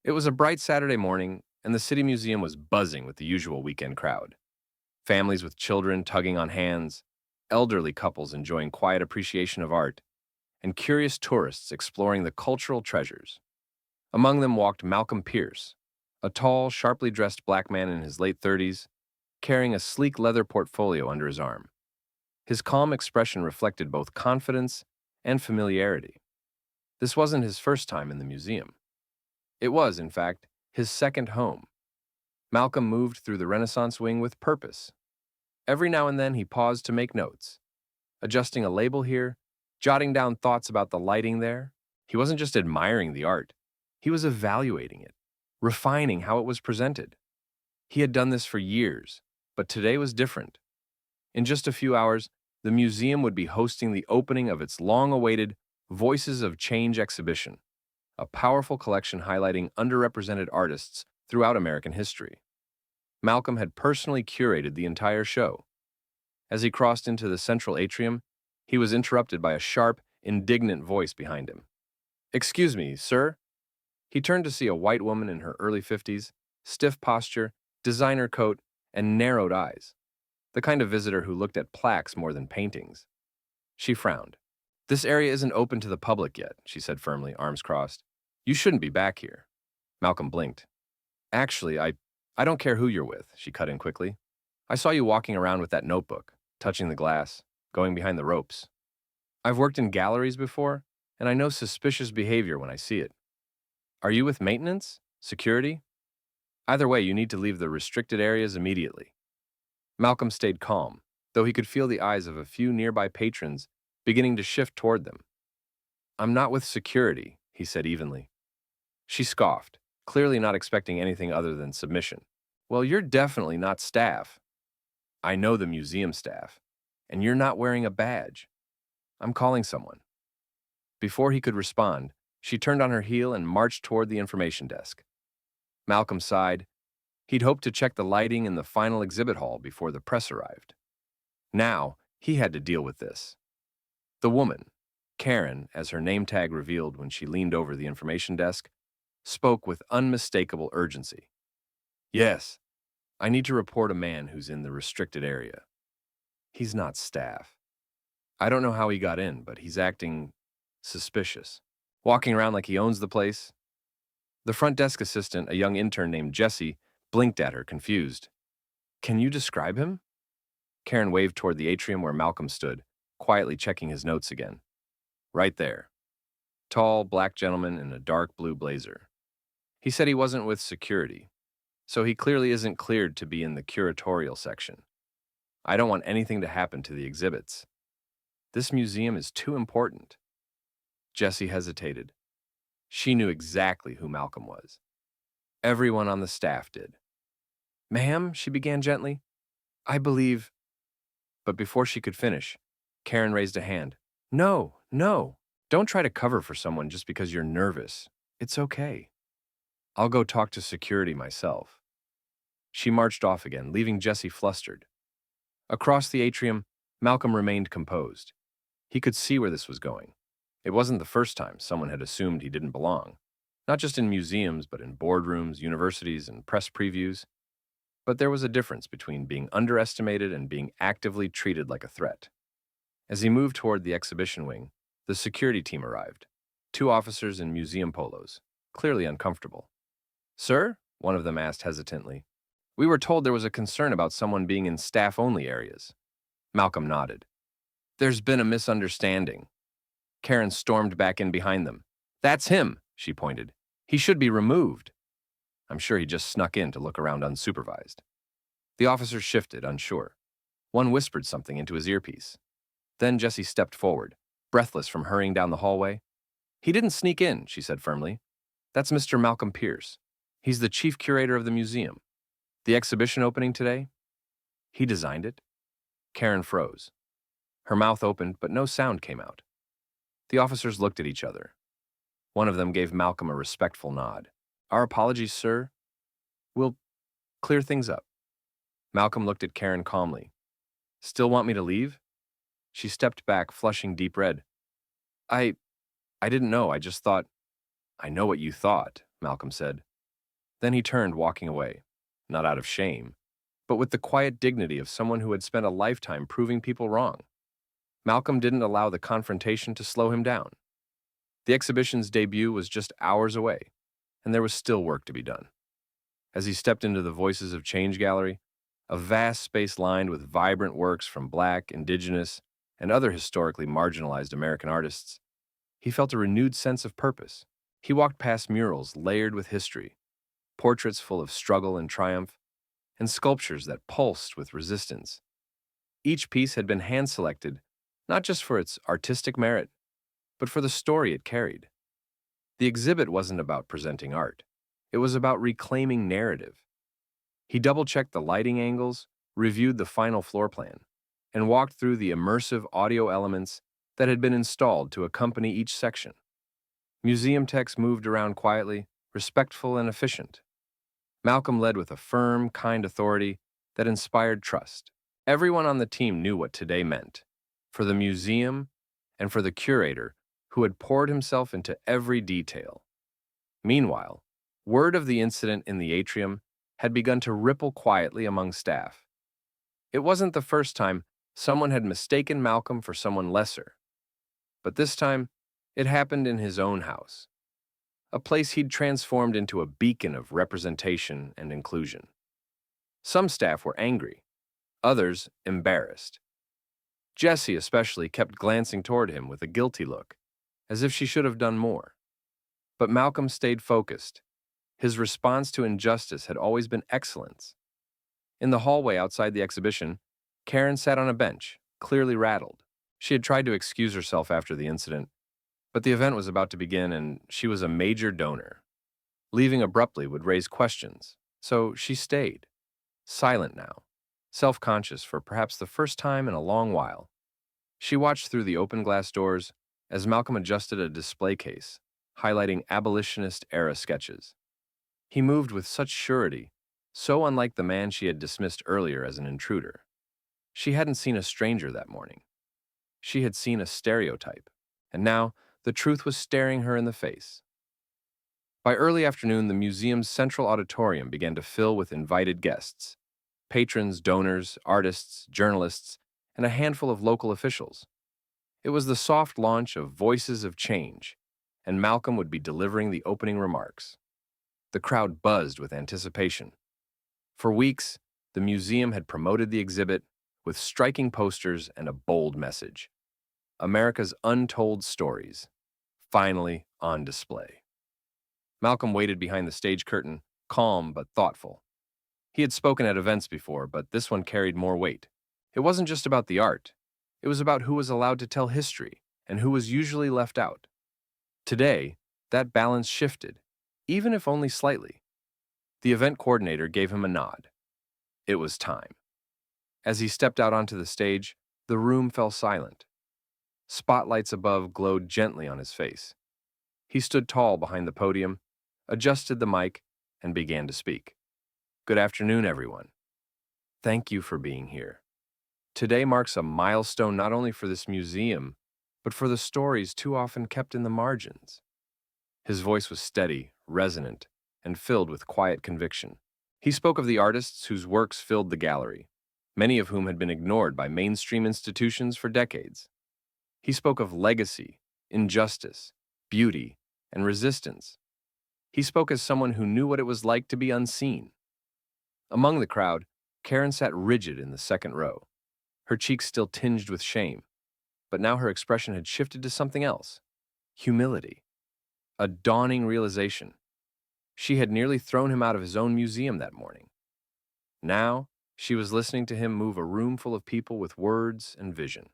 It was a bright Saturday morning, and the City Museum was buzzing with the usual weekend crowd. Families with children tugging on hands, elderly couples enjoying quiet appreciation of art, and curious tourists exploring the cultural treasures. Among them walked Malcolm Pierce, a tall, sharply dressed black man in his late 30s, carrying a sleek leather portfolio under his arm. His calm expression reflected both confidence and familiarity. This wasn't his first time in the museum. It was, in fact, his second home. Malcolm moved through the Renaissance wing with purpose. Every now and then he paused to make notes, adjusting a label here, jotting down thoughts about the lighting there. He wasn't just admiring the art, he was evaluating it, refining how it was presented. He had done this for years, but today was different. In just a few hours, the museum would be hosting the opening of its long-awaited Voices of Change exhibition, a powerful collection highlighting underrepresented artists throughout American history. Malcolm had personally curated the entire show. As he crossed into the central atrium, he was interrupted by a sharp, indignant voice behind him. "Excuse me, sir?" He turned to see a white woman in her early 50s, stiff posture, designer coat, and narrowed eyes, the kind of visitor who looked at plaques more than paintings. She frowned. "This area isn't open to the public yet," she said firmly, arms crossed. "You shouldn't be back here." Malcolm blinked. "Actually, I don't care who you're with," she cut in quickly. "I saw you walking around with that notebook, touching the glass, going behind the ropes. I've worked in galleries before, and I know suspicious behavior when I see it. Are you with maintenance? Security? Either way, you need to leave the restricted areas immediately." Malcolm stayed calm, though he could feel the eyes of a few nearby patrons beginning to shift toward them. "I'm not with security," he said evenly. She scoffed, clearly not expecting anything other than submission. "Well, you're definitely not staff. I know the museum staff, and you're not wearing a badge. I'm calling someone." Before he could respond, she turned on her heel and marched toward the information desk. Malcolm sighed. He'd hoped to check the lighting in the final exhibit hall before the press arrived. Now, he had to deal with this. The woman, Karen, as her name tag revealed when she leaned over the information desk, spoke with unmistakable urgency. "Yes, I need to report a man who's in the restricted area. He's not staff. I don't know how he got in, but he's acting suspicious. Walking around like he owns the place." The front desk assistant, a young intern named Jesse, blinked at her, confused. "Can you describe him?" Karen waved toward the atrium where Malcolm stood, quietly checking his notes again. "Right there. Tall, black gentleman in a dark blue blazer. He said he wasn't with security, so he clearly isn't cleared to be in the curatorial section. I don't want anything to happen to the exhibits. This museum is too important." Jessie hesitated. She knew exactly who Malcolm was. Everyone on the staff did. "Ma'am," she began gently, "I believe—" But before she could finish, Karen raised a hand. "No, no. Don't try to cover for someone just because you're nervous. It's okay. I'll go talk to security myself." She marched off again, leaving Jessie flustered. Across the atrium, Malcolm remained composed. He could see where this was going. It wasn't the first time someone had assumed he didn't belong, not just in museums, but in boardrooms, universities, and press previews. But there was a difference between being underestimated and being actively treated like a threat. As he moved toward the exhibition wing, the security team arrived. 2 officers in museum polos, clearly uncomfortable. "Sir?" one of them asked hesitantly. "We were told there was a concern about someone being in staff-only areas." Malcolm nodded. "There's been a misunderstanding." Karen stormed back in behind them. "That's him," she pointed. "He should be removed." I'm sure he just snuck in to look around unsupervised. The officers shifted, unsure. One whispered something into his earpiece. Then Jessie stepped forward, breathless from hurrying down the hallway. "He didn't sneak in," she said firmly. "That's Mr. Malcolm Pierce. He's the chief curator of the museum. The exhibition opening today? He designed it." Karen froze. Her mouth opened, but no sound came out. The officers looked at each other. One of them gave Malcolm a respectful nod. "Our apologies, sir. We'll clear things up." Malcolm looked at Karen calmly. "Still want me to leave?" She stepped back, flushing deep red. I didn't know. I just thought—" "I know what you thought," Malcolm said. Then he turned, walking away, not out of shame, but with the quiet dignity of someone who had spent a lifetime proving people wrong. Malcolm didn't allow the confrontation to slow him down. The exhibition's debut was just hours away, and there was still work to be done. As he stepped into the Voices of Change gallery, a vast space lined with vibrant works from Black, Indigenous, and other historically marginalized American artists, he felt a renewed sense of purpose. He walked past murals layered with history, portraits full of struggle and triumph, and sculptures that pulsed with resistance. Each piece had been hand-selected, not just for its artistic merit, but for the story it carried. The exhibit wasn't about presenting art. It was about reclaiming narrative. He double-checked the lighting angles, reviewed the final floor plan, and walked through the immersive audio elements that had been installed to accompany each section. Museum techs moved around quietly, respectful and efficient. Malcolm led with a firm, kind authority that inspired trust. Everyone on the team knew what today meant, for the museum and for the curator who had poured himself into every detail. Meanwhile, word of the incident in the atrium had begun to ripple quietly among staff. It wasn't the first time someone had mistaken Malcolm for someone lesser, but this time it happened in his own house, a place he'd transformed into a beacon of representation and inclusion. Some staff were angry, others embarrassed. Jessie especially kept glancing toward him with a guilty look, as if she should have done more. But Malcolm stayed focused. His response to injustice had always been excellence. In the hallway outside the exhibition, Karen sat on a bench, clearly rattled. She had tried to excuse herself after the incident, but the event was about to begin and she was a major donor. Leaving abruptly would raise questions, so she stayed, silent now, self-conscious for perhaps the first time in a long while. She watched through the open glass doors as Malcolm adjusted a display case, highlighting abolitionist-era sketches. He moved with such surety, so unlike the man she had dismissed earlier as an intruder. She hadn't seen a stranger that morning. She had seen a stereotype, and now the truth was staring her in the face. By early afternoon, the museum's central auditorium began to fill with invited guests, patrons, donors, artists, journalists, and a handful of local officials. It was the soft launch of Voices of Change, and Malcolm would be delivering the opening remarks. The crowd buzzed with anticipation. For weeks, the museum had promoted the exhibit with striking posters and a bold message. America's untold stories, finally on display. Malcolm waited behind the stage curtain, calm but thoughtful. He had spoken at events before, but this one carried more weight. It wasn't just about the art. It was about who was allowed to tell history and who was usually left out. Today, that balance shifted, even if only slightly. The event coordinator gave him a nod. It was time. As he stepped out onto the stage, the room fell silent. Spotlights above glowed gently on his face. He stood tall behind the podium, adjusted the mic, and began to speak. Good afternoon, everyone. Thank you for being here. Today marks a milestone not only for this museum, but for the stories too often kept in the margins. His voice was steady, resonant, and filled with quiet conviction. He spoke of the artists whose works filled the gallery, many of whom had been ignored by mainstream institutions for decades. He spoke of legacy, injustice, beauty, and resistance. He spoke as someone who knew what it was like to be unseen. Among the crowd, Karen sat rigid in the second row, her cheeks still tinged with shame, but now her expression had shifted to something else: humility. A dawning realization. She had nearly thrown him out of his own museum that morning. Now, she was listening to him move a room full of people with words and vision.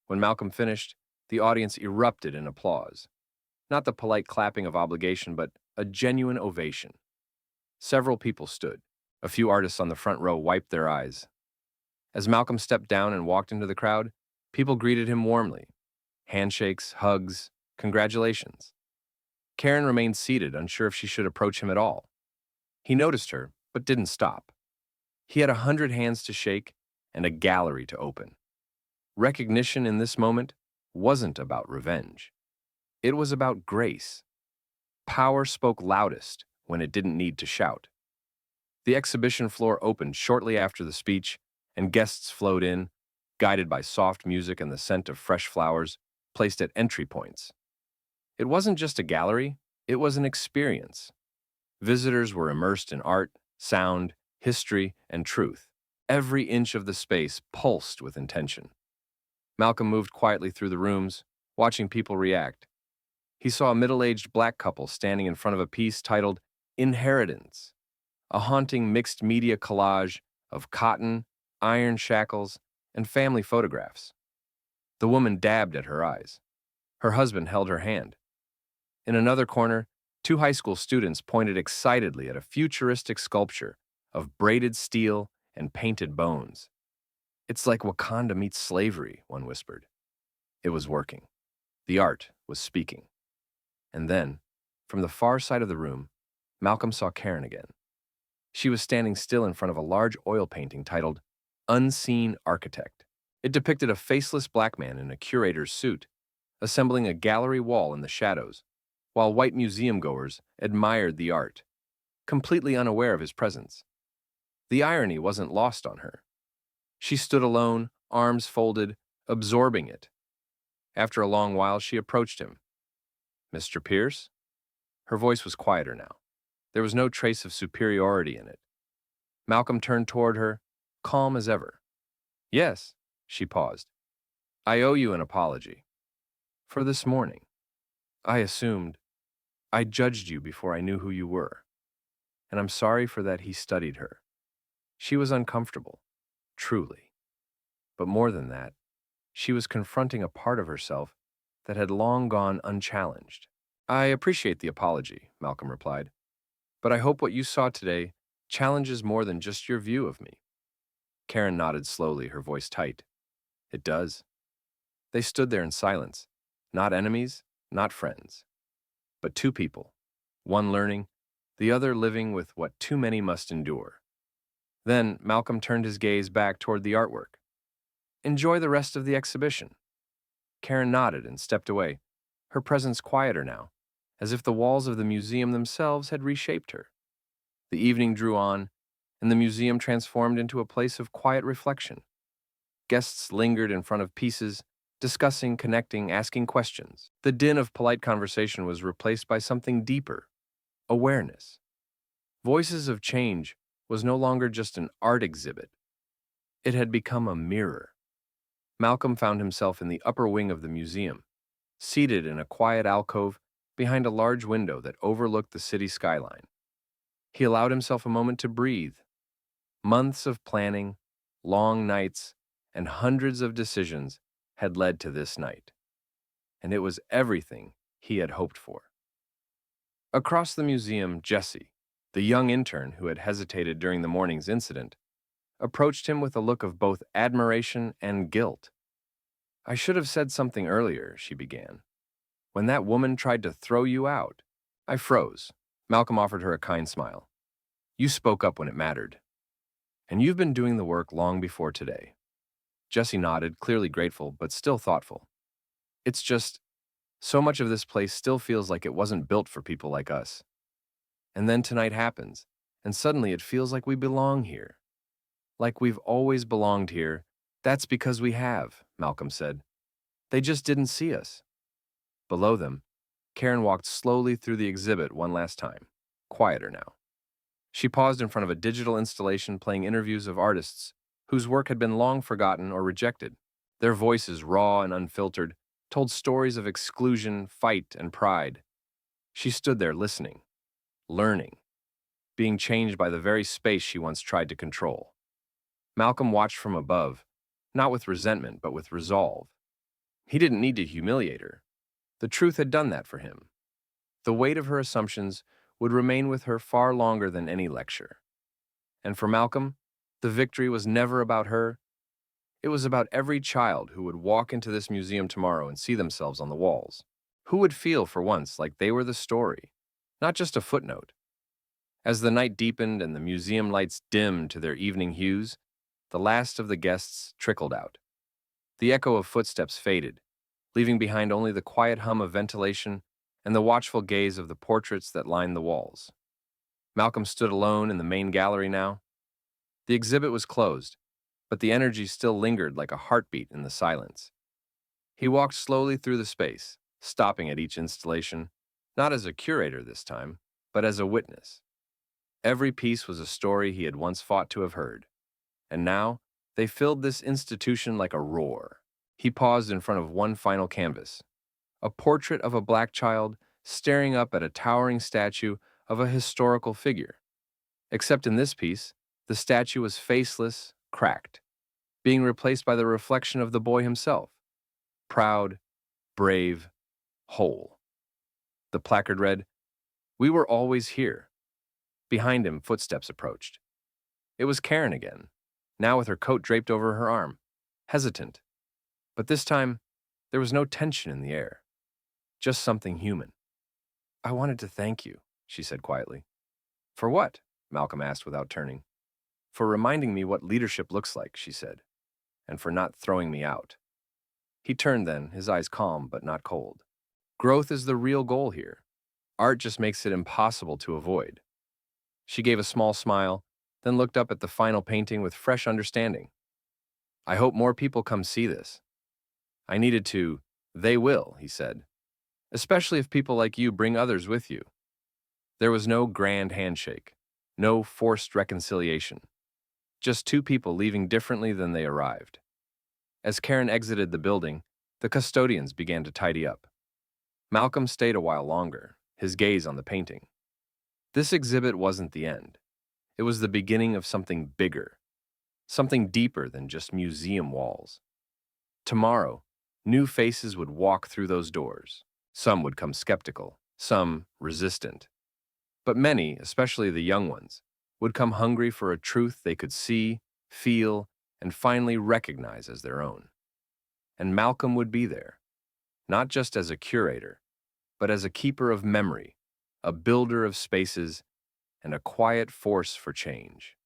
When Malcolm finished, the audience erupted in applause. Not the polite clapping of obligation, but a genuine ovation. Several people stood. A few artists on the front row wiped their eyes. As Malcolm stepped down and walked into the crowd, people greeted him warmly. Handshakes, hugs, congratulations. Karen remained seated, unsure if she should approach him at all. He noticed her, but didn't stop. He had 100 hands to shake and a gallery to open. Recognition in this moment wasn't about revenge. It was about grace. Power spoke loudest when it didn't need to shout. The exhibition floor opened shortly after the speech, and guests flowed in, guided by soft music and the scent of fresh flowers placed at entry points. It wasn't just a gallery, it was an experience. Visitors were immersed in art, sound, history, and truth. Every inch of the space pulsed with intention. Malcolm moved quietly through the rooms, watching people react. He saw a middle-aged black couple standing in front of a piece titled Inheritance, a haunting mixed media collage of cotton, iron shackles, and family photographs. The woman dabbed at her eyes. Her husband held her hand. In another corner, two high school students pointed excitedly at a futuristic sculpture of braided steel and painted bones. "It's like Wakanda meets slavery," one whispered. It was working. The art was speaking. And then, from the far side of the room, Malcolm saw Karen again. She was standing still in front of a large oil painting titled Unseen Architect. It depicted a faceless black man in a curator's suit, assembling a gallery wall in the shadows, while white museum-goers admired the art, completely unaware of his presence. The irony wasn't lost on her. She stood alone, arms folded, absorbing it. After a long while, she approached him. "Mr. Pierce?" Her voice was quieter now. There was no trace of superiority in it. Malcolm turned toward her, calm as ever. "Yes," she paused. "I owe you an apology. For this morning. I judged you before I knew who you were. And I'm sorry for that." He studied her. She was uncomfortable, truly. But more than that, she was confronting a part of herself that had long gone unchallenged. "I appreciate the apology," Malcolm replied. "But I hope what you saw today challenges more than just your view of me." Karen nodded slowly, her voice tight. "It does." They stood there in silence, not enemies, not friends, but two people, one learning, the other living with what too many must endure. Then Malcolm turned his gaze back toward the artwork. "Enjoy the rest of the exhibition." Karen nodded and stepped away, her presence quieter now, as if the walls of the museum themselves had reshaped her. The evening drew on, and the museum transformed into a place of quiet reflection. Guests lingered in front of pieces, discussing, connecting, asking questions. The din of polite conversation was replaced by something deeper: awareness. Voices of Change was no longer just an art exhibit. It had become a mirror. Malcolm found himself in the upper wing of the museum, seated in a quiet alcove behind a large window that overlooked the city skyline. He allowed himself a moment to breathe. Months of planning, long nights, and hundreds of decisions had led to this night. And it was everything he had hoped for. Across the museum, Jesse, the young intern who had hesitated during the morning's incident, approached him with a look of both admiration and guilt. "I should have said something earlier," she began. "When that woman tried to throw you out." I froze. Malcolm offered her a kind smile. "You spoke up when it mattered. And you've been doing the work long before today." Jesse nodded, clearly grateful, but still thoughtful. "It's just, so much of this place still feels like it wasn't built for people like us. And then tonight happens, and suddenly it feels like we belong here. Like we've always belonged here. That's because we have," Malcolm said. "They just didn't see us." Below them, Karen walked slowly through the exhibit one last time, quieter now. She paused in front of a digital installation playing interviews of artists whose work had been long forgotten or rejected. Their voices, raw and unfiltered, told stories of exclusion, fight, and pride. She stood there listening, learning, being changed by the very space she once tried to control. Malcolm watched from above, not with resentment, but with resolve. He didn't need to humiliate her. The truth had done that for him. The weight of her assumptions would remain with her far longer than any lecture. And for Malcolm, the victory was never about her. It was about every child who would walk into this museum tomorrow and see themselves on the walls. Who would feel, for once, like they were the story, not just a footnote. As the night deepened and the museum lights dimmed to their evening hues, the last of the guests trickled out. The echo of footsteps faded, leaving behind only the quiet hum of ventilation and the watchful gaze of the portraits that lined the walls. Malcolm stood alone in the main gallery now. The exhibit was closed, but the energy still lingered like a heartbeat in the silence. He walked slowly through the space, stopping at each installation, not as a curator this time, but as a witness. Every piece was a story he had once fought to have heard, and now they filled this institution like a roar. He paused in front of one final canvas, a portrait of a black child staring up at a towering statue of a historical figure. Except in this piece, the statue was faceless, cracked, being replaced by the reflection of the boy himself, proud, brave, whole. The placard read, "We were always here." Behind him, footsteps approached. It was Karen again, now with her coat draped over her arm, hesitant. But this time, there was no tension in the air, just something human. "I wanted to thank you," she said quietly. "For what?" Malcolm asked without turning. "For reminding me what leadership looks like," she said, "and for not throwing me out." He turned then, his eyes calm but not cold. Growth is the real goal here. Art just makes it impossible to avoid. She gave a small smile, then looked up at the final painting with fresh understanding. "I hope more people come see this." "I needed to." "They will," he said, "especially if people like you bring others with you." There was no grand handshake, no forced reconciliation, just two people leaving differently than they arrived. As Karen exited the building, the custodians began to tidy up. Malcolm stayed a while longer, his gaze on the painting. This exhibit wasn't the end. It was the beginning of something bigger, something deeper than just museum walls. Tomorrow, new faces would walk through those doors. Some would come skeptical, some resistant. But many, especially the young ones, would come hungry for a truth they could see, feel, and finally recognize as their own. And Malcolm would be there, not just as a curator, but as a keeper of memory, a builder of spaces, and a quiet force for change.